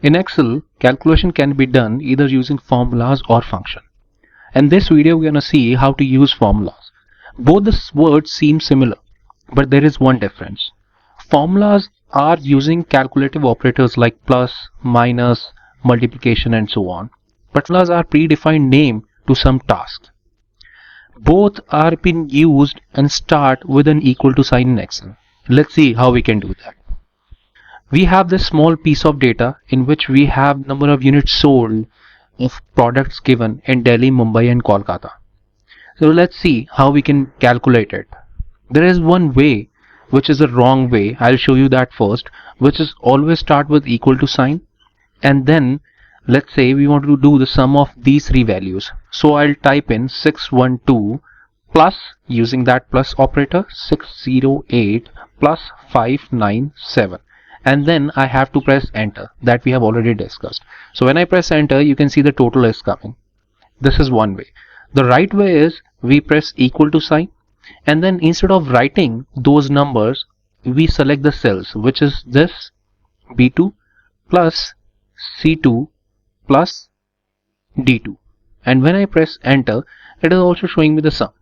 In Excel, calculation can be done either using formulas or function. In this video, we're going to see how to use formulas. Both the words seem similar, but there is one difference. Formulas are using calculative operators like plus, minus, multiplication, and so on. But formulas are predefined name to some task. Both are being used and start with an equal to sign in Excel. Let's see how we can do that. We have this small piece of data in which we have number of units sold of products given in Delhi, Mumbai and Kolkata. So let's see how we can calculate it. There is one way which is a wrong way. I'll show you that first, which is always start with equal to sign, and then let's say we want to do the sum of these three values. So I'll type in 612 plus, using that plus operator, 608 plus 597. And then I have to press enter, that we have already discussed. So when I press enter, you can see the total is coming. This is one way. The right way is we press equal to sign, and then instead of writing those numbers, we select the cells, which is this B2 plus C2 plus D2. And when I press enter, it is also showing me the sum.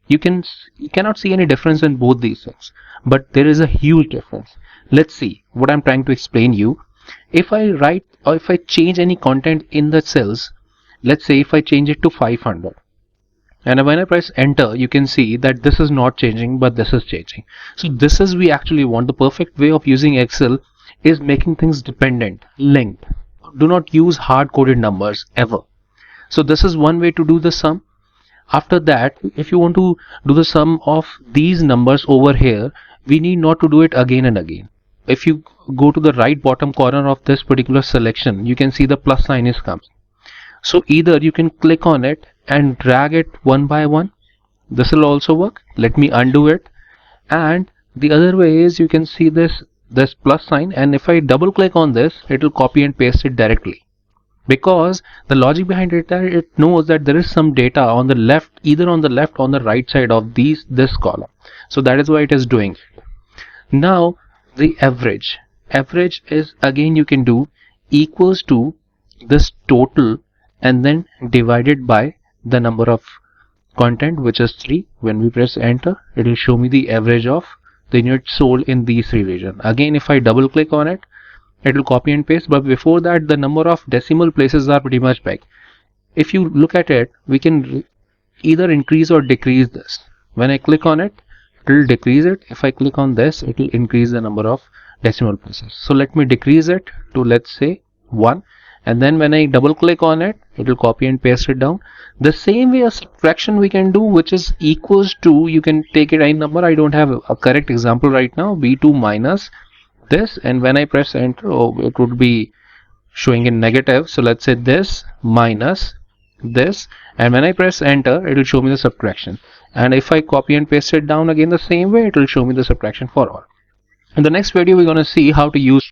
You cannot see any difference in both these things, but there is a huge difference. Let's see what I'm trying to explain you. If I write or if I change any content in the cells, let's say if I change it to 500, and when I press enter, you can see that this is not changing, but this is changing. So this is we actually want. The perfect way of using Excel is making things dependent, linked. Do not use hard-coded numbers ever. So this is one way to do the sum. After that, if you want to do the sum of these numbers over here, we need not to do it again and again. If you go to the right bottom corner of this particular selection, you can see the plus sign is coming. So either you can click on it and drag it one by one. This will also work. Let me undo it. And the other way is you can see this plus sign, and if I double click on this, it will copy and paste it directly. Because the logic behind it, that it knows that there is some data on the left, either on the left or on the right side of this column. So that is why it is doing it. Now the average is, again you can do equals to this total and then divided by the number of content, which is 3. When we press enter, it will show me the average of the units sold in these three regions. Again, if I double click on it, it will copy and paste, but before that the number of decimal places are pretty much big. If you look at it, we can either increase or decrease this. When I click on it, it will decrease it. If I click on this, it will increase the number of decimal places. So let me decrease it to, let's say, 1, and then when I double click on it, it will copy and paste it down. The same way a subtraction we can do, which is equals to, you can take it any number. I don't have a correct example right now. B2 minus this, and when I press enter, it would be showing in negative. So let's say this minus this, and when I press enter, it will show me the subtraction. And if I copy and paste it down again the same way, it will show me the subtraction for all. In the next video, we're going to see how to use